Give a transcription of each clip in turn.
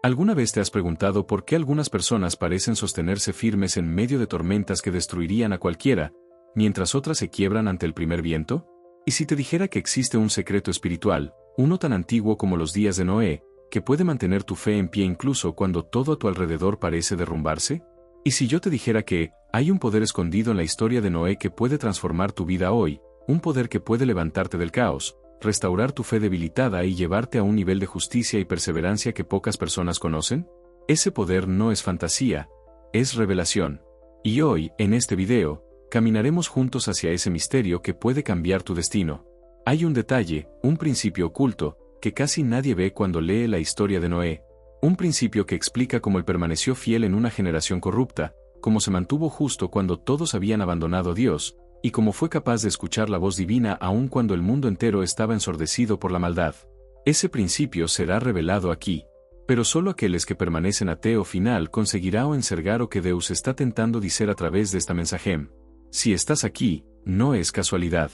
¿Alguna vez te has preguntado por qué algunas personas parecen sostenerse firmes en medio de tormentas que destruirían a cualquiera, mientras otras se quiebran ante el primer viento? ¿Y si te dijera que existe un secreto espiritual, uno tan antiguo como los días de Noé, que puede mantener tu fe en pie incluso cuando todo a tu alrededor parece derrumbarse? ¿Y si yo te dijera que hay un poder escondido en la historia de Noé que puede transformar tu vida hoy, un poder que puede levantarte del caos, restaurar tu fe debilitada y llevarte a un nivel de justicia y perseverancia que pocas personas conocen? Ese poder no es fantasía, es revelación. Y hoy, en este video, caminaremos juntos hacia ese misterio que puede cambiar tu destino. Hay un detalle, un principio oculto, que casi nadie ve cuando lee la historia de Noé. Un principio que explica cómo él permaneció fiel en una generación corrupta, cómo se mantuvo justo cuando todos habían abandonado a Dios, y cómo fue capaz de escuchar la voz divina aun cuando el mundo entero estaba ensordecido por la maldad. Ese principio será revelado aquí, pero solo aquellos que permanecen ateo final conseguirá o encergar o que Deus está tentando decir a través de esta mensaje. Si estás aquí, no es casualidad.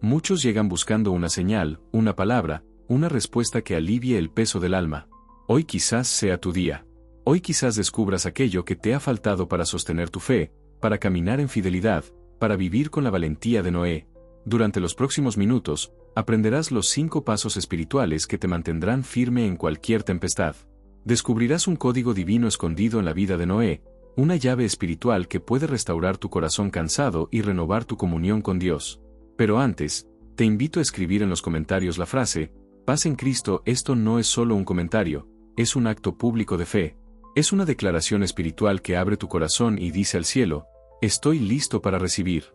Muchos llegan buscando una señal, una palabra, una respuesta que alivie el peso del alma. Hoy quizás sea tu día. Hoy quizás descubras aquello que te ha faltado para sostener tu fe, para caminar en fidelidad, para vivir con la valentía de Noé. Durante los próximos minutos, aprenderás los 5 pasos espirituales que te mantendrán firme en cualquier tempestad. Descubrirás un código divino escondido en la vida de Noé, una llave espiritual que puede restaurar tu corazón cansado y renovar tu comunión con Dios. Pero antes, te invito a escribir en los comentarios la frase: paz en Cristo. Esto no es solo un comentario, es un acto público de fe. Es una declaración espiritual que abre tu corazón y dice al cielo: estoy listo para recibir.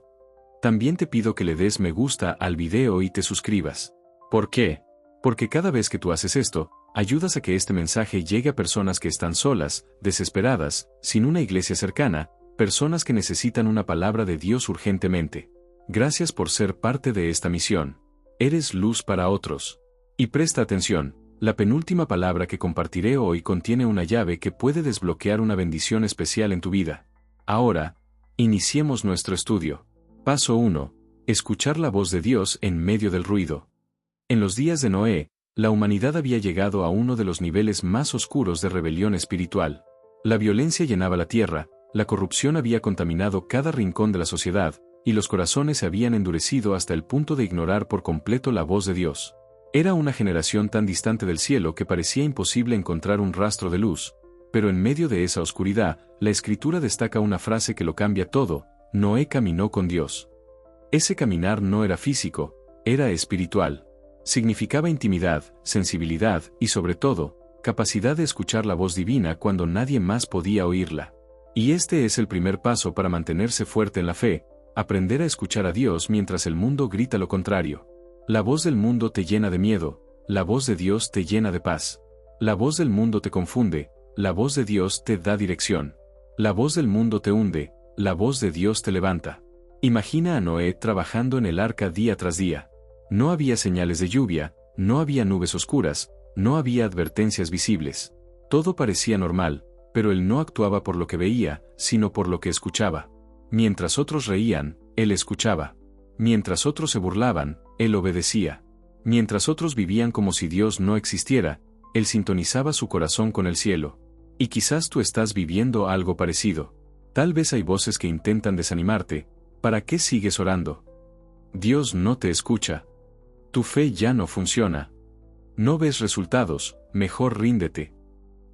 También te pido que le des me gusta al video y te suscribas. ¿Por qué? Porque cada vez que tú haces esto, ayudas a que este mensaje llegue a personas que están solas, desesperadas, sin una iglesia cercana, personas que necesitan una palabra de Dios urgentemente. Gracias por ser parte de esta misión. Eres luz para otros. Y presta atención, la penúltima palabra que compartiré hoy contiene una llave que puede desbloquear una bendición especial en tu vida. Ahora, iniciemos nuestro estudio. Paso 1. Escuchar la voz de Dios en medio del ruido. En los días de Noé, la humanidad había llegado a uno de los niveles más oscuros de rebelión espiritual. La violencia llenaba la tierra, la corrupción había contaminado cada rincón de la sociedad, y los corazones se habían endurecido hasta el punto de ignorar por completo la voz de Dios. Era una generación tan distante del cielo que parecía imposible encontrar un rastro de luz, pero en medio de esa oscuridad, la Escritura destaca una frase que lo cambia todo: Noé caminó con Dios. Ese caminar no era físico, era espiritual. Significaba intimidad, sensibilidad y sobre todo, capacidad de escuchar la voz divina cuando nadie más podía oírla. Y este es el primer paso para mantenerse fuerte en la fe: aprender a escuchar a Dios mientras el mundo grita lo contrario. La voz del mundo te llena de miedo, la voz de Dios te llena de paz. La voz del mundo te confunde, la voz de Dios te da dirección. La voz del mundo te hunde, la voz de Dios te levanta. Imagina a Noé trabajando en el arca día tras día. No había señales de lluvia, no había nubes oscuras, no había advertencias visibles. Todo parecía normal, pero él no actuaba por lo que veía, sino por lo que escuchaba. Mientras otros reían, él escuchaba. Mientras otros se burlaban, él obedecía. Mientras otros vivían como si Dios no existiera, él sintonizaba su corazón con el cielo. Y quizás tú estás viviendo algo parecido. Tal vez hay voces que intentan desanimarte. ¿Para qué sigues orando? Dios no te escucha. Tu fe ya no funciona. No ves resultados, mejor ríndete.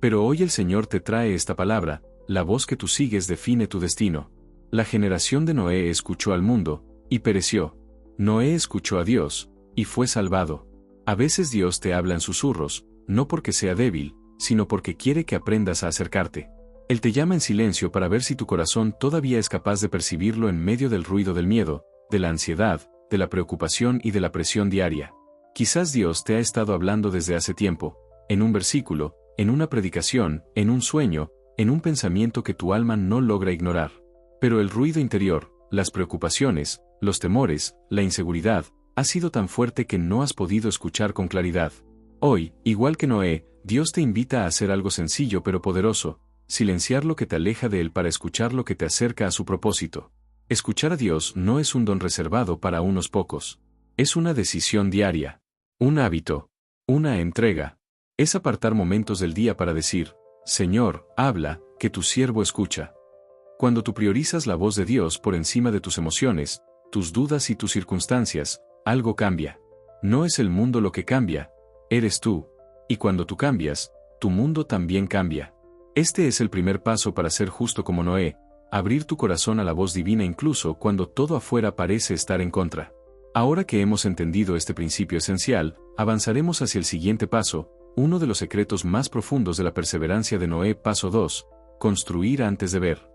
Pero hoy el Señor te trae esta palabra: la voz que tú sigues define tu destino. La generación de Noé escuchó al mundo, y pereció. Noé escuchó a Dios, y fue salvado. A veces Dios te habla en susurros, no porque sea débil, sino porque quiere que aprendas a acercarte. Él te llama en silencio para ver si tu corazón todavía es capaz de percibirlo en medio del ruido del miedo, de la ansiedad, de la preocupación y de la presión diaria. Quizás Dios te ha estado hablando desde hace tiempo, en un versículo, en una predicación, en un sueño, en un pensamiento que tu alma no logra ignorar. Pero el ruido interior, las preocupaciones, los temores, la inseguridad, ha sido tan fuerte que no has podido escuchar con claridad. Hoy, igual que Noé, Dios te invita a hacer algo sencillo pero poderoso: silenciar lo que te aleja de Él para escuchar lo que te acerca a su propósito. Escuchar a Dios no es un don reservado para unos pocos. Es una decisión diaria, un hábito, una entrega. Es apartar momentos del día para decir: Señor, habla, que tu siervo escucha. Cuando tú priorizas la voz de Dios por encima de tus emociones, tus dudas y tus circunstancias, algo cambia. No es el mundo lo que cambia, eres tú. Y cuando tú cambias, tu mundo también cambia. Este es el primer paso para ser justo como Noé, abrir tu corazón a la voz divina incluso cuando todo afuera parece estar en contra. Ahora que hemos entendido este principio esencial, avanzaremos hacia el siguiente paso, uno de los secretos más profundos de la perseverancia de Noé. Paso 2. Construir antes de ver.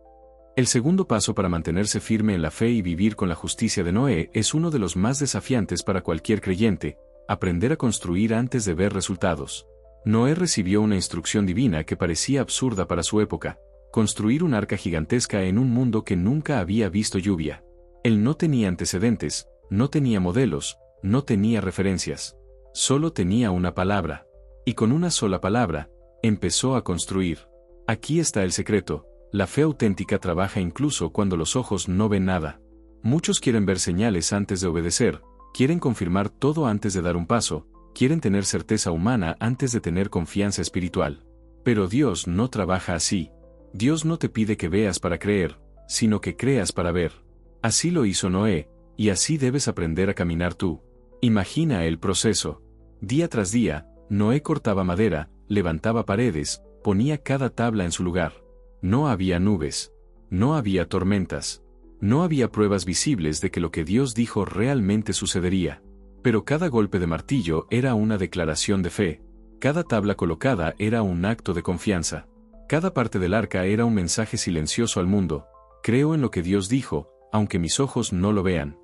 El segundo paso para mantenerse firme en la fe y vivir con la justicia de Noé es uno de los más desafiantes para cualquier creyente, aprender a construir antes de ver resultados. Noé recibió una instrucción divina que parecía absurda para su época: construir un arca gigantesca en un mundo que nunca había visto lluvia. Él no tenía antecedentes, no tenía modelos, no tenía referencias. Solo tenía una palabra. Y con una sola palabra, empezó a construir. Aquí está el secreto: la fe auténtica trabaja incluso cuando los ojos no ven nada. Muchos quieren ver señales antes de obedecer, quieren confirmar todo antes de dar un paso, quieren tener certeza humana antes de tener confianza espiritual. Pero Dios no trabaja así. Dios no te pide que veas para creer, sino que creas para ver. Así lo hizo Noé, y así debes aprender a caminar tú. Imagina el proceso. Día tras día, Noé cortaba madera, levantaba paredes, ponía cada tabla en su lugar. No había nubes. No había tormentas. No había pruebas visibles de que lo que Dios dijo realmente sucedería. Pero cada golpe de martillo era una declaración de fe. Cada tabla colocada era un acto de confianza. Cada parte del arca era un mensaje silencioso al mundo: creo en lo que Dios dijo, aunque mis ojos no lo vean.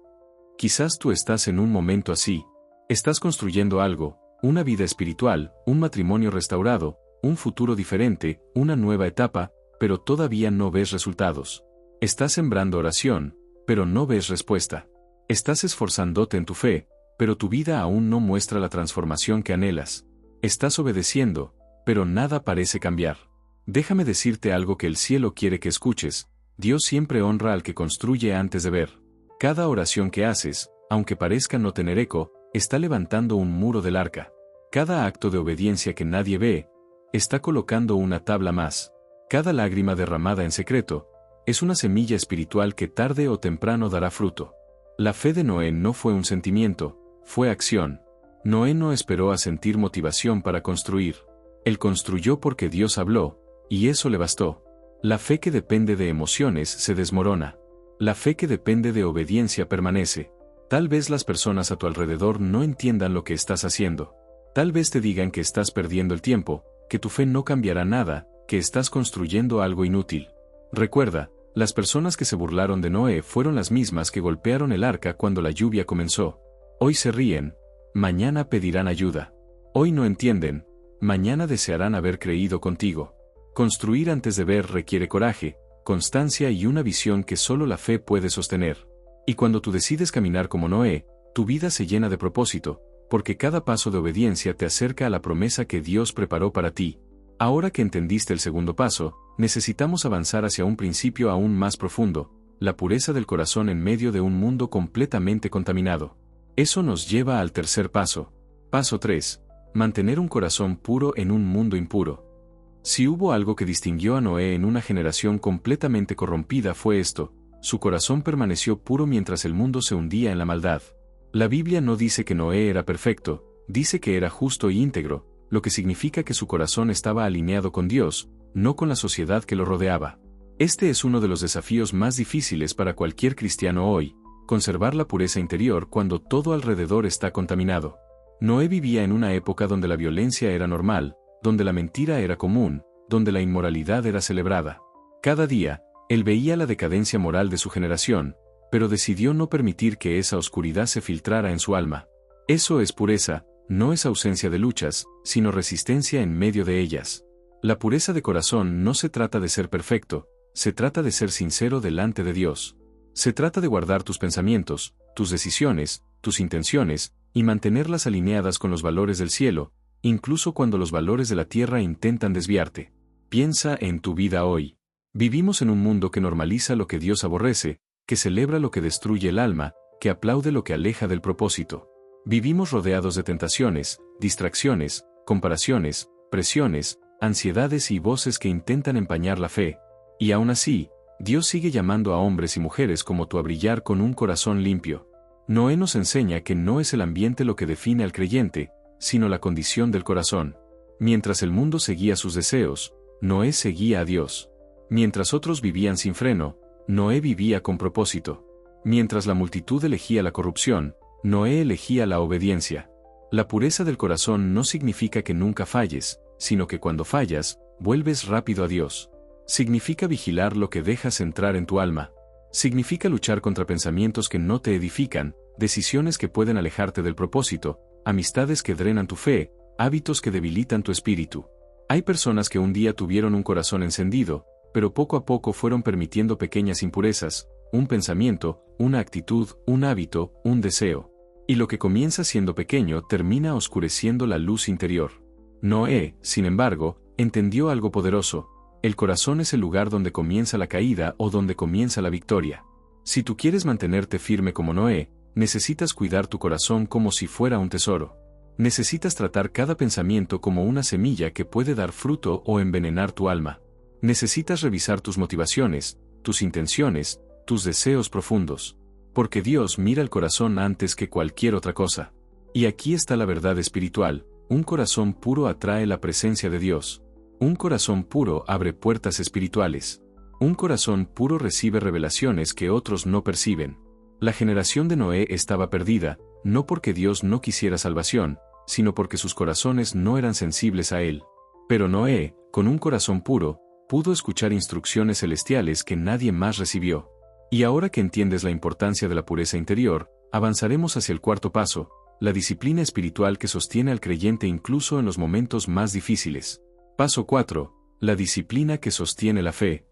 Quizás tú estás en un momento así. Estás construyendo algo, una vida espiritual, un matrimonio restaurado, un futuro diferente, una nueva etapa, pero todavía no ves resultados. Estás sembrando oración, pero no ves respuesta. Estás esforzándote en tu fe, pero tu vida aún no muestra la transformación que anhelas. Estás obedeciendo, pero nada parece cambiar. Déjame decirte algo que el cielo quiere que escuches: Dios siempre honra al que construye antes de ver. Cada oración que haces, aunque parezca no tener eco, está levantando un muro del arca. Cada acto de obediencia que nadie ve, está colocando una tabla más. Cada lágrima derramada en secreto, es una semilla espiritual que tarde o temprano dará fruto. La fe de Noé no fue un sentimiento, fue acción. Noé no esperó a sentir motivación para construir. Él construyó porque Dios habló, y eso le bastó. La fe que depende de emociones se desmorona. La fe que depende de obediencia permanece. Tal vez las personas a tu alrededor no entiendan lo que estás haciendo. Tal vez te digan que estás perdiendo el tiempo, que tu fe no cambiará nada, que estás construyendo algo inútil. Recuerda, las personas que se burlaron de Noé fueron las mismas que golpearon el arca cuando la lluvia comenzó. Hoy se ríen, mañana pedirán ayuda. Hoy no entienden, mañana desearán haber creído contigo. Construir antes de ver requiere coraje, constancia y una visión que solo la fe puede sostener. Y cuando tú decides caminar como Noé, tu vida se llena de propósito, porque cada paso de obediencia te acerca a la promesa que Dios preparó para ti. Ahora que entendiste el segundo paso, necesitamos avanzar hacia un principio aún más profundo: la pureza del corazón en medio de un mundo completamente contaminado. Eso nos lleva al tercer paso. Paso 3. Mantener un corazón puro en un mundo impuro. Si hubo algo que distinguió a Noé en una generación completamente corrompida fue esto: su corazón permaneció puro mientras el mundo se hundía en la maldad. La Biblia no dice que Noé era perfecto, dice que era justo e íntegro, lo que significa que su corazón estaba alineado con Dios, no con la sociedad que lo rodeaba. Este es uno de los desafíos más difíciles para cualquier cristiano hoy: conservar la pureza interior cuando todo alrededor está contaminado. Noé vivía en una época donde la violencia era normal, donde la mentira era común, donde la inmoralidad era celebrada. Cada día, él veía la decadencia moral de su generación, pero decidió no permitir que esa oscuridad se filtrara en su alma. Eso es pureza. No es ausencia de luchas, sino resistencia en medio de ellas. La pureza de corazón no se trata de ser perfecto, se trata de ser sincero delante de Dios. Se trata de guardar tus pensamientos, tus decisiones, tus intenciones, y mantenerlas alineadas con los valores del cielo, incluso cuando los valores de la tierra intentan desviarte. Piensa en tu vida hoy. Vivimos en un mundo que normaliza lo que Dios aborrece, que celebra lo que destruye el alma, que aplaude lo que aleja del propósito. Vivimos rodeados de tentaciones, distracciones, comparaciones, presiones, ansiedades y voces que intentan empañar la fe. Y aún así, Dios sigue llamando a hombres y mujeres como tú a brillar con un corazón limpio. Noé nos enseña que no es el ambiente lo que define al creyente, sino la condición del corazón. Mientras el mundo seguía sus deseos, Noé seguía a Dios. Mientras otros vivían sin freno, Noé vivía con propósito. Mientras la multitud elegía la corrupción, Noé elegía la obediencia. La pureza del corazón no significa que nunca falles, sino que cuando fallas, vuelves rápido a Dios. Significa vigilar lo que dejas entrar en tu alma. Significa luchar contra pensamientos que no te edifican, decisiones que pueden alejarte del propósito, amistades que drenan tu fe, hábitos que debilitan tu espíritu. Hay personas que un día tuvieron un corazón encendido, pero poco a poco fueron permitiendo pequeñas impurezas, un pensamiento, una actitud, un hábito, un deseo. Y lo que comienza siendo pequeño termina oscureciendo la luz interior. Noé, sin embargo, entendió algo poderoso. El corazón es el lugar donde comienza la caída o donde comienza la victoria. Si tú quieres mantenerte firme como Noé, necesitas cuidar tu corazón como si fuera un tesoro. Necesitas tratar cada pensamiento como una semilla que puede dar fruto o envenenar tu alma. Necesitas revisar tus motivaciones, tus intenciones, tus deseos profundos. Porque Dios mira el corazón antes que cualquier otra cosa. Y aquí está la verdad espiritual: un corazón puro atrae la presencia de Dios. Un corazón puro abre puertas espirituales. Un corazón puro recibe revelaciones que otros no perciben. La generación de Noé estaba perdida, no porque Dios no quisiera salvación, sino porque sus corazones no eran sensibles a Él. Pero Noé, con un corazón puro, pudo escuchar instrucciones celestiales que nadie más recibió. Y ahora que entiendes la importancia de la pureza interior, avanzaremos hacia el cuarto paso, la disciplina espiritual que sostiene al creyente incluso en los momentos más difíciles. Paso 4. La disciplina que sostiene la fe.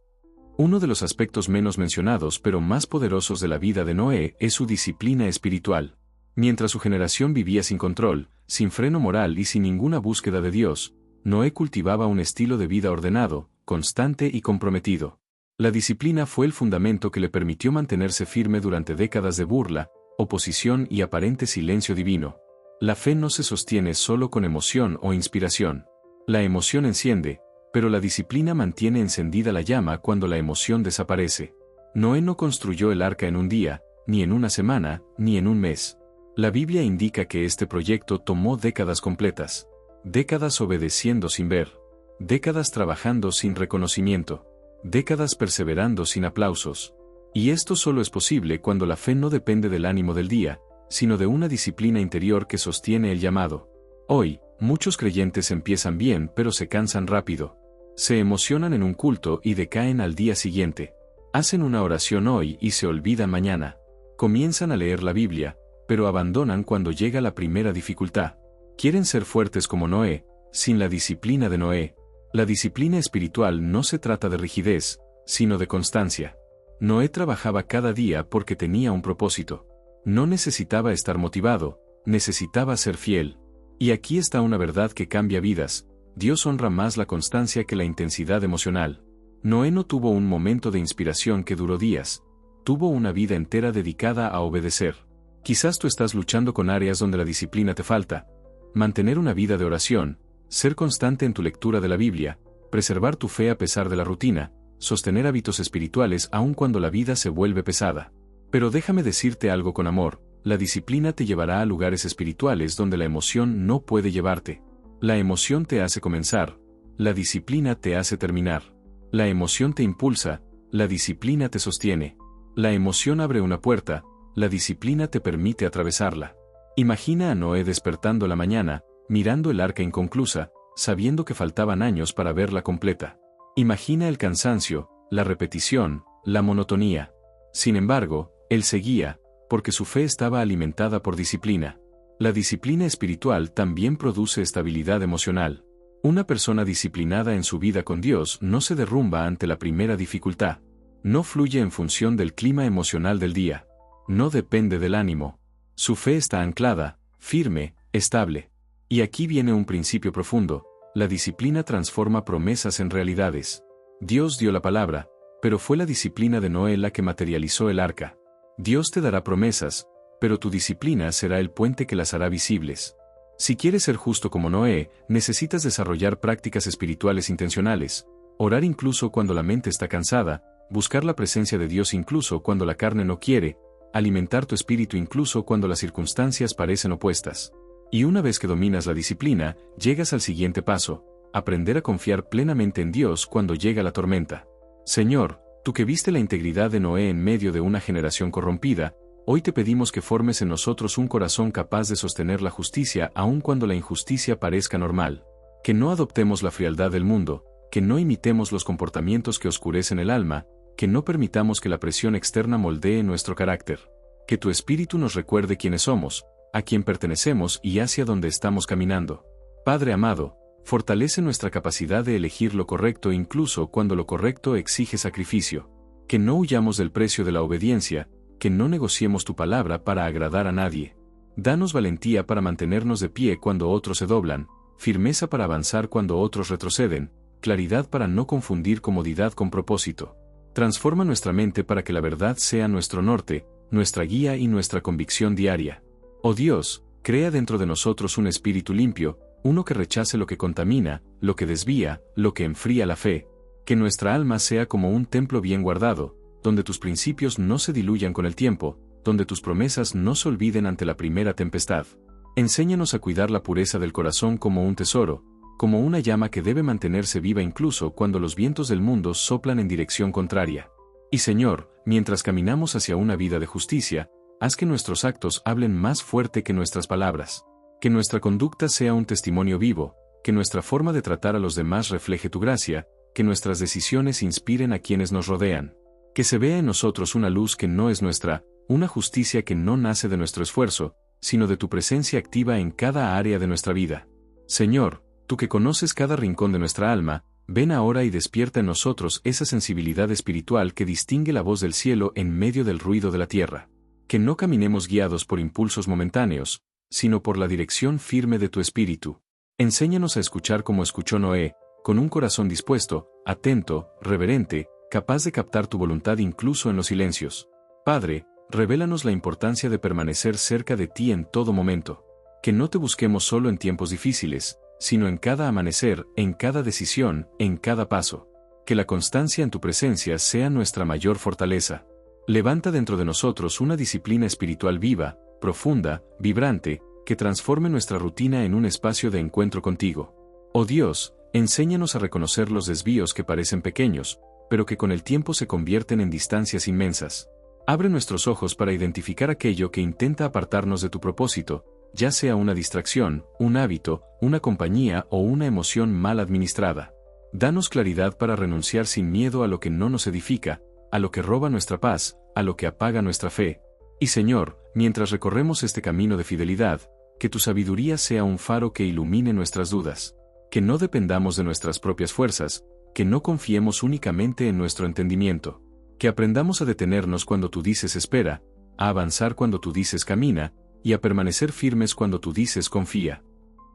Uno de los aspectos menos mencionados pero más poderosos de la vida de Noé es su disciplina espiritual. Mientras su generación vivía sin control, sin freno moral y sin ninguna búsqueda de Dios, Noé cultivaba un estilo de vida ordenado, constante y comprometido. La disciplina fue el fundamento que le permitió mantenerse firme durante décadas de burla, oposición y aparente silencio divino. La fe no se sostiene solo con emoción o inspiración. La emoción enciende, pero la disciplina mantiene encendida la llama cuando la emoción desaparece. Noé no construyó el arca en un día, ni en una semana, ni en un mes. La Biblia indica que este proyecto tomó décadas completas. Décadas obedeciendo sin ver. Décadas trabajando sin reconocimiento. Décadas perseverando sin aplausos. Y esto solo es posible cuando la fe no depende del ánimo del día, sino de una disciplina interior que sostiene el llamado. Hoy, muchos creyentes empiezan bien pero se cansan rápido. Se emocionan en un culto y decaen al día siguiente. Hacen una oración hoy y se olvidan mañana. Comienzan a leer la Biblia, pero abandonan cuando llega la primera dificultad. Quieren ser fuertes como Noé, sin la disciplina de Noé. La disciplina espiritual no se trata de rigidez, sino de constancia. Noé trabajaba cada día porque tenía un propósito. No necesitaba estar motivado, necesitaba ser fiel. Y aquí está una verdad que cambia vidas: Dios honra más la constancia que la intensidad emocional. Noé no tuvo un momento de inspiración que duró días. Tuvo una vida entera dedicada a obedecer. Quizás tú estás luchando con áreas donde la disciplina te falta. Mantener una vida de oración, ser constante en tu lectura de la Biblia, preservar tu fe a pesar de la rutina, sostener hábitos espirituales aun cuando la vida se vuelve pesada. Pero déjame decirte algo con amor: la disciplina te llevará a lugares espirituales donde la emoción no puede llevarte. La emoción te hace comenzar, la disciplina te hace terminar. La emoción te impulsa, la disciplina te sostiene. La emoción abre una puerta, la disciplina te permite atravesarla. Imagina a Noé despertando la mañana, mirando el arca inconclusa, sabiendo que faltaban años para verla completa. Imagina el cansancio, la repetición, la monotonía. Sin embargo, él seguía, porque su fe estaba alimentada por disciplina. La disciplina espiritual también produce estabilidad emocional. Una persona disciplinada en su vida con Dios no se derrumba ante la primera dificultad. No fluye en función del clima emocional del día. No depende del ánimo. Su fe está anclada, firme, estable. Y aquí viene un principio profundo: la disciplina transforma promesas en realidades. Dios dio la palabra, pero fue la disciplina de Noé la que materializó el arca. Dios te dará promesas, pero tu disciplina será el puente que las hará visibles. Si quieres ser justo como Noé, necesitas desarrollar prácticas espirituales intencionales, orar incluso cuando la mente está cansada, buscar la presencia de Dios incluso cuando la carne no quiere, alimentar tu espíritu incluso cuando las circunstancias parecen opuestas. Y una vez que dominas la disciplina, llegas al siguiente paso: aprender a confiar plenamente en Dios cuando llega la tormenta. Señor, tú que viste la integridad de Noé en medio de una generación corrompida, hoy te pedimos que formes en nosotros un corazón capaz de sostener la justicia aun cuando la injusticia parezca normal. Que no adoptemos la frialdad del mundo, que no imitemos los comportamientos que oscurecen el alma, que no permitamos que la presión externa moldee nuestro carácter. Que tu espíritu nos recuerde quiénes somos, a quién pertenecemos y hacia dónde estamos caminando. Padre amado, fortalece nuestra capacidad de elegir lo correcto incluso cuando lo correcto exige sacrificio. Que no huyamos del precio de la obediencia, que no negociemos tu palabra para agradar a nadie. Danos valentía para mantenernos de pie cuando otros se doblan, firmeza para avanzar cuando otros retroceden, claridad para no confundir comodidad con propósito. Transforma nuestra mente para que la verdad sea nuestro norte, nuestra guía y nuestra convicción diaria. Oh Dios, crea dentro de nosotros un espíritu limpio, uno que rechace lo que contamina, lo que desvía, lo que enfría la fe. Que nuestra alma sea como un templo bien guardado, donde tus principios no se diluyan con el tiempo, donde tus promesas no se olviden ante la primera tempestad. Enséñanos a cuidar la pureza del corazón como un tesoro, como una llama que debe mantenerse viva incluso cuando los vientos del mundo soplan en dirección contraria. Y Señor, mientras caminamos hacia una vida de justicia, haz que nuestros actos hablen más fuerte que nuestras palabras. Que nuestra conducta sea un testimonio vivo, que nuestra forma de tratar a los demás refleje tu gracia, que nuestras decisiones inspiren a quienes nos rodean. Que se vea en nosotros una luz que no es nuestra, una justicia que no nace de nuestro esfuerzo, sino de tu presencia activa en cada área de nuestra vida. Señor, tú que conoces cada rincón de nuestra alma, ven ahora y despierta en nosotros esa sensibilidad espiritual que distingue la voz del cielo en medio del ruido de la tierra. Que no caminemos guiados por impulsos momentáneos, sino por la dirección firme de tu espíritu. Enséñanos a escuchar como escuchó Noé, con un corazón dispuesto, atento, reverente, capaz de captar tu voluntad incluso en los silencios. Padre, revélanos la importancia de permanecer cerca de ti en todo momento. Que no te busquemos solo en tiempos difíciles, sino en cada amanecer, en cada decisión, en cada paso. Que la constancia en tu presencia sea nuestra mayor fortaleza. Levanta dentro de nosotros una disciplina espiritual viva, profunda, vibrante, que transforme nuestra rutina en un espacio de encuentro contigo. Oh Dios, enséñanos a reconocer los desvíos que parecen pequeños, pero que con el tiempo se convierten en distancias inmensas. Abre nuestros ojos para identificar aquello que intenta apartarnos de tu propósito, ya sea una distracción, un hábito, una compañía o una emoción mal administrada. Danos claridad para renunciar sin miedo a lo que no nos edifica, a lo que roba nuestra paz, a lo que apaga nuestra fe. Y Señor, mientras recorremos este camino de fidelidad, que tu sabiduría sea un faro que ilumine nuestras dudas. Que no dependamos de nuestras propias fuerzas, que no confiemos únicamente en nuestro entendimiento. Que aprendamos a detenernos cuando tú dices espera, a avanzar cuando tú dices camina, y a permanecer firmes cuando tú dices confía.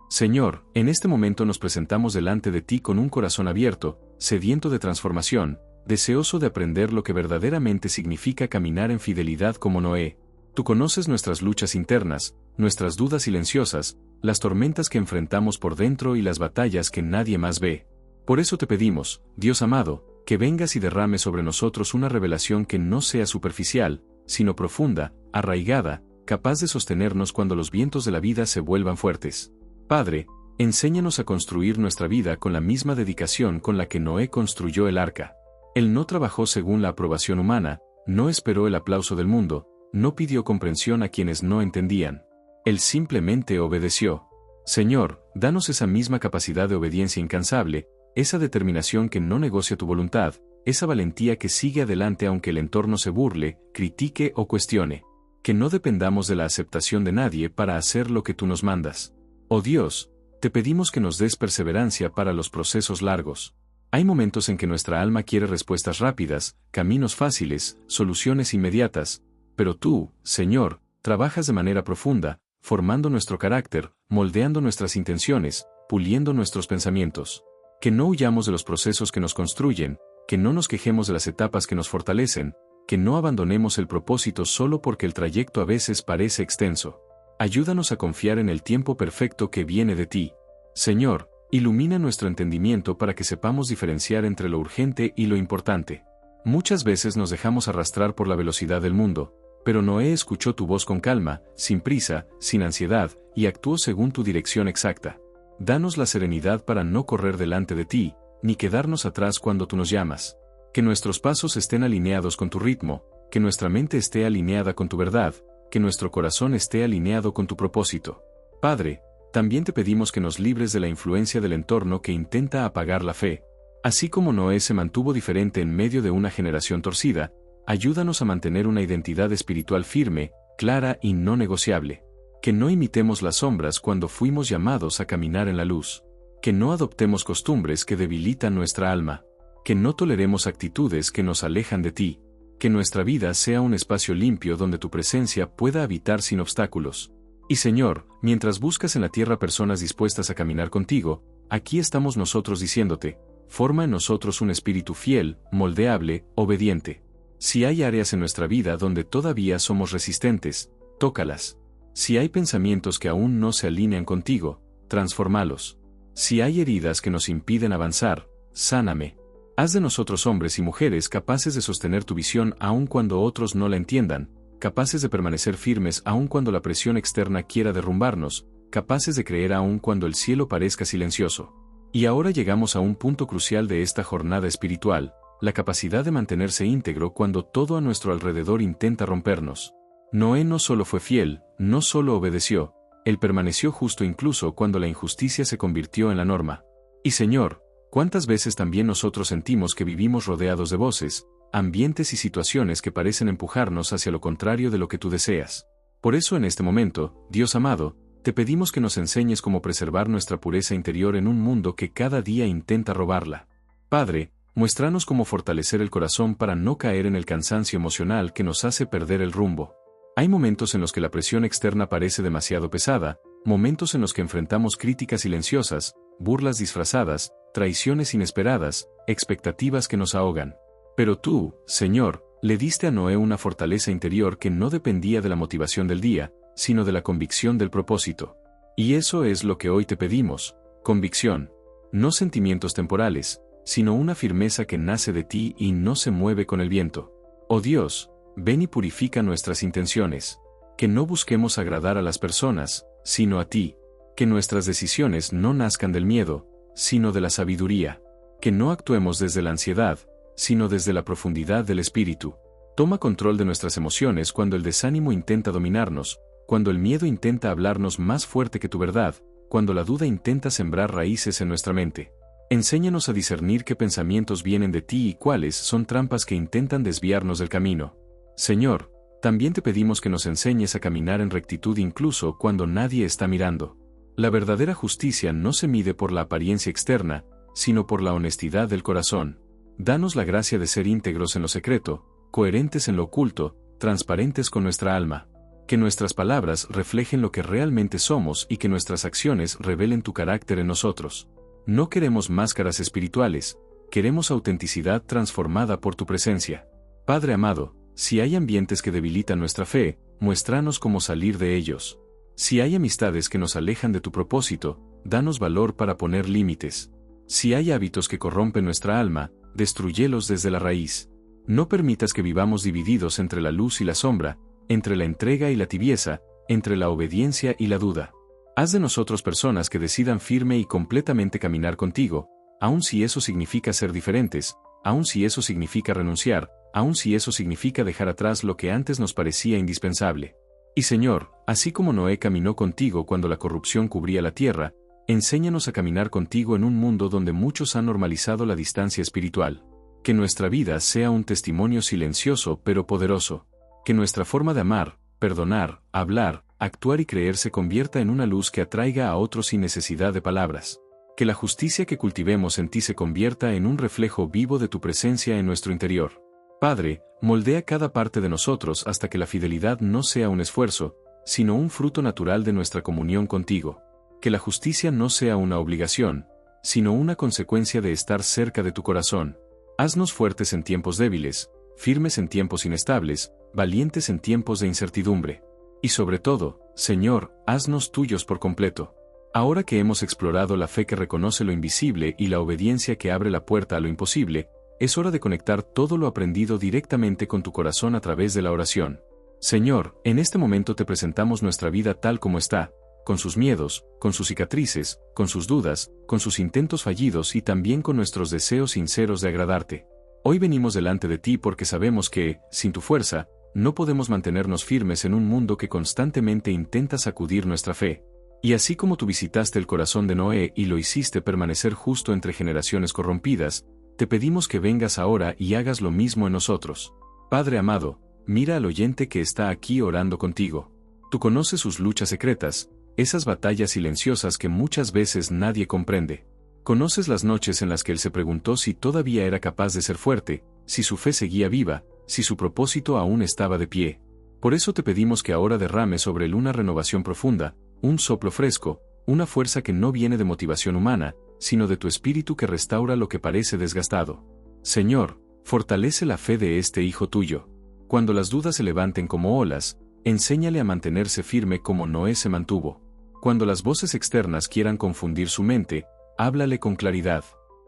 Señor, en este momento nos presentamos delante de ti con un corazón abierto, sediento de transformación, deseoso de aprender lo que verdaderamente significa caminar en fidelidad como Noé. Tú conoces nuestras luchas internas, nuestras dudas silenciosas, las tormentas que enfrentamos por dentro y las batallas que nadie más ve. Por eso te pedimos, Dios amado, que vengas y derrames sobre nosotros una revelación que no sea superficial, sino profunda, arraigada, capaz de sostenernos cuando los vientos de la vida se vuelvan fuertes. Padre, enséñanos a construir nuestra vida con la misma dedicación con la que Noé construyó el arca. Él no trabajó según la aprobación humana, no esperó el aplauso del mundo, no pidió comprensión a quienes no entendían. Él simplemente obedeció. Señor, danos esa misma capacidad de obediencia incansable, esa determinación que no negocia tu voluntad, esa valentía que sigue adelante aunque el entorno se burle, critique o cuestione. Que no dependamos de la aceptación de nadie para hacer lo que tú nos mandas. Oh Dios, te pedimos que nos des perseverancia para los procesos largos. Hay momentos en que nuestra alma quiere respuestas rápidas, caminos fáciles, soluciones inmediatas, pero tú, Señor, trabajas de manera profunda, formando nuestro carácter, moldeando nuestras intenciones, puliendo nuestros pensamientos. Que no huyamos de los procesos que nos construyen, que no nos quejemos de las etapas que nos fortalecen, que no abandonemos el propósito solo porque el trayecto a veces parece extenso. Ayúdanos a confiar en el tiempo perfecto que viene de ti. Señor, ilumina nuestro entendimiento para que sepamos diferenciar entre lo urgente y lo importante. Muchas veces nos dejamos arrastrar por la velocidad del mundo, pero Noé escuchó tu voz con calma, sin prisa, sin ansiedad, y actuó según tu dirección exacta. Danos la serenidad para no correr delante de ti, ni quedarnos atrás cuando tú nos llamas. Que nuestros pasos estén alineados con tu ritmo, que nuestra mente esté alineada con tu verdad, que nuestro corazón esté alineado con tu propósito. Padre, también te pedimos que nos libres de la influencia del entorno que intenta apagar la fe. Así como Noé se mantuvo diferente en medio de una generación torcida, ayúdanos a mantener una identidad espiritual firme, clara y no negociable. Que no imitemos las sombras cuando fuimos llamados a caminar en la luz. Que no adoptemos costumbres que debilitan nuestra alma. Que no toleremos actitudes que nos alejan de ti. Que nuestra vida sea un espacio limpio donde tu presencia pueda habitar sin obstáculos. Y Señor, mientras buscas en la tierra personas dispuestas a caminar contigo, aquí estamos nosotros diciéndote, forma en nosotros un espíritu fiel, moldeable, obediente. Si hay áreas en nuestra vida donde todavía somos resistentes, tócalas. Si hay pensamientos que aún no se alinean contigo, transfórmalos. Si hay heridas que nos impiden avanzar, sáname. Haz de nosotros hombres y mujeres capaces de sostener tu visión aun cuando otros no la entiendan, capaces de permanecer firmes aun cuando la presión externa quiera derrumbarnos, capaces de creer aun cuando el cielo parezca silencioso. Y ahora llegamos a un punto crucial de esta jornada espiritual, la capacidad de mantenerse íntegro cuando todo a nuestro alrededor intenta rompernos. Noé no solo fue fiel, no solo obedeció, él permaneció justo incluso cuando la injusticia se convirtió en la norma. Y Señor, ¿cuántas veces también nosotros sentimos que vivimos rodeados de voces, ambientes y situaciones que parecen empujarnos hacia lo contrario de lo que tú deseas? Por eso en este momento, Dios amado, te pedimos que nos enseñes cómo preservar nuestra pureza interior en un mundo que cada día intenta robarla. Padre, muéstranos cómo fortalecer el corazón para no caer en el cansancio emocional que nos hace perder el rumbo. Hay momentos en los que la presión externa parece demasiado pesada, momentos en los que enfrentamos críticas silenciosas, burlas disfrazadas, traiciones inesperadas, expectativas que nos ahogan. Pero tú, Señor, le diste a Noé una fortaleza interior que no dependía de la motivación del día, sino de la convicción del propósito. Y eso es lo que hoy te pedimos, convicción. No sentimientos temporales, sino una firmeza que nace de ti y no se mueve con el viento. Oh Dios, ven y purifica nuestras intenciones. Que no busquemos agradar a las personas, sino a ti. Que nuestras decisiones no nazcan del miedo, sino de la sabiduría. Que no actuemos desde la ansiedad, sino desde la profundidad del espíritu. Toma control de nuestras emociones cuando el desánimo intenta dominarnos, cuando el miedo intenta hablarnos más fuerte que tu verdad, cuando la duda intenta sembrar raíces en nuestra mente. Enséñanos a discernir qué pensamientos vienen de ti y cuáles son trampas que intentan desviarnos del camino. Señor, también te pedimos que nos enseñes a caminar en rectitud incluso cuando nadie está mirando. La verdadera justicia no se mide por la apariencia externa, sino por la honestidad del corazón. Danos la gracia de ser íntegros en lo secreto, coherentes en lo oculto, transparentes con nuestra alma. Que nuestras palabras reflejen lo que realmente somos y que nuestras acciones revelen tu carácter en nosotros. No queremos máscaras espirituales, queremos autenticidad transformada por tu presencia. Padre amado, si hay ambientes que debilitan nuestra fe, muéstranos cómo salir de ellos. Si hay amistades que nos alejan de tu propósito, danos valor para poner límites. Si hay hábitos que corrompen nuestra alma, destruyelos desde la raíz. No permitas que vivamos divididos entre la luz y la sombra, entre la entrega y la tibieza, entre la obediencia y la duda. Haz de nosotros personas que decidan firme y completamente caminar contigo, aun si eso significa ser diferentes, aun si eso significa renunciar, aun si eso significa dejar atrás lo que antes nos parecía indispensable. Y Señor, así como Noé caminó contigo cuando la corrupción cubría la tierra, enséñanos a caminar contigo en un mundo donde muchos han normalizado la distancia espiritual. Que nuestra vida sea un testimonio silencioso pero poderoso. Que nuestra forma de amar, perdonar, hablar, actuar y creer se convierta en una luz que atraiga a otros sin necesidad de palabras. Que la justicia que cultivemos en ti se convierta en un reflejo vivo de tu presencia en nuestro interior. Padre, moldea cada parte de nosotros hasta que la fidelidad no sea un esfuerzo, sino un fruto natural de nuestra comunión contigo. Que la justicia no sea una obligación, sino una consecuencia de estar cerca de tu corazón. Haznos fuertes en tiempos débiles, firmes en tiempos inestables, valientes en tiempos de incertidumbre. Y sobre todo, Señor, haznos tuyos por completo. Ahora que hemos explorado la fe que reconoce lo invisible y la obediencia que abre la puerta a lo imposible, es hora de conectar todo lo aprendido directamente con tu corazón a través de la oración. Señor, en este momento te presentamos nuestra vida tal como está, con sus miedos, con sus cicatrices, con sus dudas, con sus intentos fallidos y también con nuestros deseos sinceros de agradarte. Hoy venimos delante de ti porque sabemos que, sin tu fuerza, no podemos mantenernos firmes en un mundo que constantemente intenta sacudir nuestra fe. Y así como tú visitaste el corazón de Noé y lo hiciste permanecer justo entre generaciones corrompidas, te pedimos que vengas ahora y hagas lo mismo en nosotros. Padre amado, mira al oyente que está aquí orando contigo. Tú conoces sus luchas secretas, esas batallas silenciosas que muchas veces nadie comprende. Conoces las noches en las que él se preguntó si todavía era capaz de ser fuerte, si su fe seguía viva, si su propósito aún estaba de pie. Por eso te pedimos que ahora derrame sobre él una renovación profunda, un soplo fresco, una fuerza que no viene de motivación humana, sino de tu espíritu que restaura lo que parece desgastado. Señor, fortalece la fe de este hijo tuyo. Cuando las dudas se levanten como olas, enséñale a mantenerse firme como Noé se mantuvo. Cuando las voces externas quieran confundir su mente, háblale con claridad.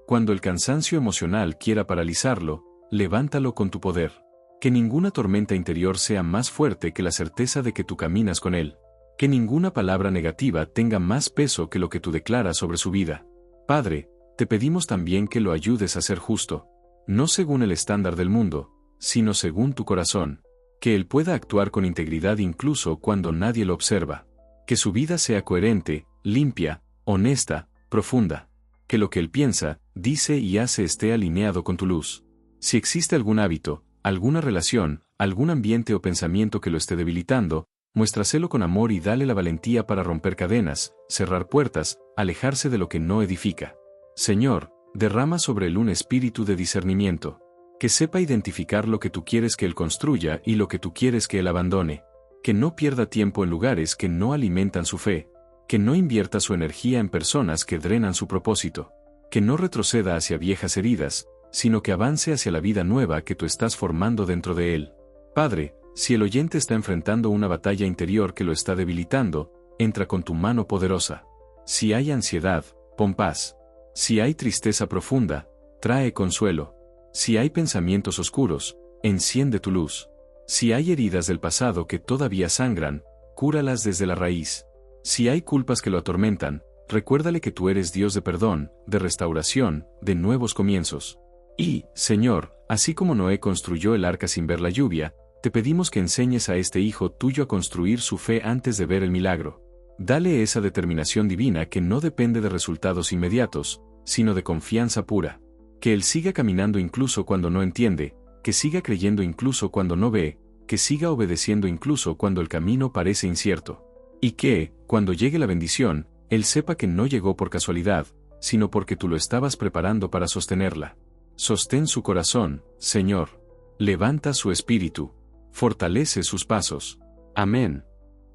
Cuando el cansancio emocional quiera paralizarlo, levántalo con tu poder. Que ninguna tormenta interior sea más fuerte que la certeza de que tú caminas con él. Que ninguna palabra negativa tenga más peso que lo que tú declaras sobre su vida. Padre, te pedimos también que lo ayudes a ser justo, no según el estándar del mundo, sino según tu corazón. Que él pueda actuar con integridad incluso cuando nadie lo observa. Que su vida sea coherente, limpia, honesta, profunda. Que lo que él piensa, dice y hace esté alineado con tu luz. Si existe algún hábito, alguna relación, algún ambiente o pensamiento que lo esté debilitando, muéstraselo con amor y dale la valentía para romper cadenas, cerrar puertas, alejarse de lo que no edifica. Señor, derrama sobre él un espíritu de discernimiento. Que sepa identificar lo que tú quieres que él construya y lo que tú quieres que él abandone. Que no pierda tiempo en lugares que no alimentan su fe. Que no invierta su energía en personas que drenan su propósito. Que no retroceda hacia viejas heridas, sino que avance hacia la vida nueva que tú estás formando dentro de él. Padre, si el oyente está enfrentando una batalla interior que lo está debilitando, entra con tu mano poderosa. Si hay ansiedad, pon paz. Si hay tristeza profunda, trae consuelo. Si hay pensamientos oscuros, enciende tu luz. Si hay heridas del pasado que todavía sangran, cúralas desde la raíz. Si hay culpas que lo atormentan, recuérdale que tú eres Dios de perdón, de restauración, de nuevos comienzos. Y, Señor, así como Noé construyó el arca sin ver la lluvia, te pedimos que enseñes a este hijo tuyo a construir su fe antes de ver el milagro. Dale esa determinación divina que no depende de resultados inmediatos, sino de confianza pura. Que él siga caminando incluso cuando no entiende, que siga creyendo incluso cuando no ve, que siga obedeciendo incluso cuando el camino parece incierto. Y que, cuando llegue la bendición, él sepa que no llegó por casualidad, sino porque tú lo estabas preparando para sostenerla. Sostén su corazón, Señor. Levanta su espíritu. Fortalece sus pasos. Amén.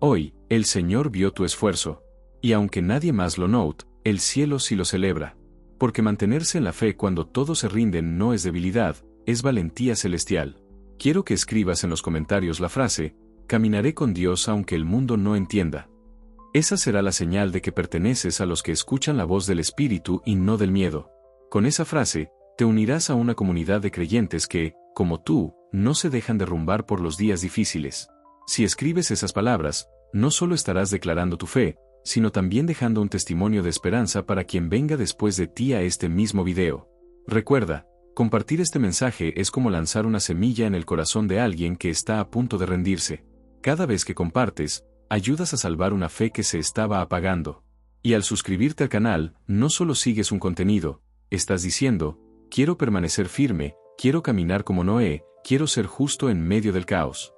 Hoy, el Señor vio tu esfuerzo. Y aunque nadie más lo note, el cielo sí lo celebra. Porque mantenerse en la fe cuando todos se rinden no es debilidad, es valentía celestial. Quiero que escribas en los comentarios la frase, caminaré con Dios aunque el mundo no entienda. Esa será la señal de que perteneces a los que escuchan la voz del Espíritu y no del miedo. Con esa frase, te unirás a una comunidad de creyentes que, como tú, no se dejan derrumbar por los días difíciles. Si escribes esas palabras, no solo estarás declarando tu fe, sino también dejando un testimonio de esperanza para quien venga después de ti a este mismo video. Recuerda, compartir este mensaje es como lanzar una semilla en el corazón de alguien que está a punto de rendirse. Cada vez que compartes, ayudas a salvar una fe que se estaba apagando. Y al suscribirte al canal, no solo sigues un contenido, estás diciendo, quiero permanecer firme, quiero caminar como Noé, quiero ser justo en medio del caos.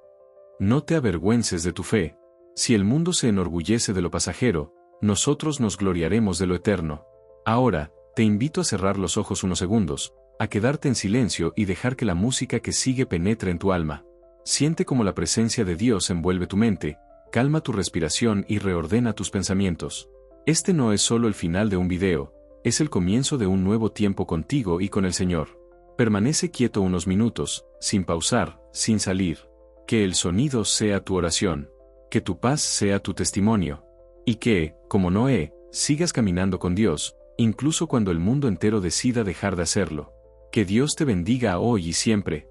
No te avergüences de tu fe. Si el mundo se enorgullece de lo pasajero, nosotros nos gloriaremos de lo eterno. Ahora, te invito a cerrar los ojos unos segundos, a quedarte en silencio y dejar que la música que sigue penetre en tu alma. Siente cómo la presencia de Dios envuelve tu mente, calma tu respiración y reordena tus pensamientos. Este no es solo el final de un video, es el comienzo de un nuevo tiempo contigo y con el Señor. Permanece quieto unos minutos, sin pausar, sin salir. Que el sonido sea tu oración. Que tu paz sea tu testimonio. Y que, como Noé, sigas caminando con Dios, incluso cuando el mundo entero decida dejar de hacerlo. Que Dios te bendiga hoy y siempre.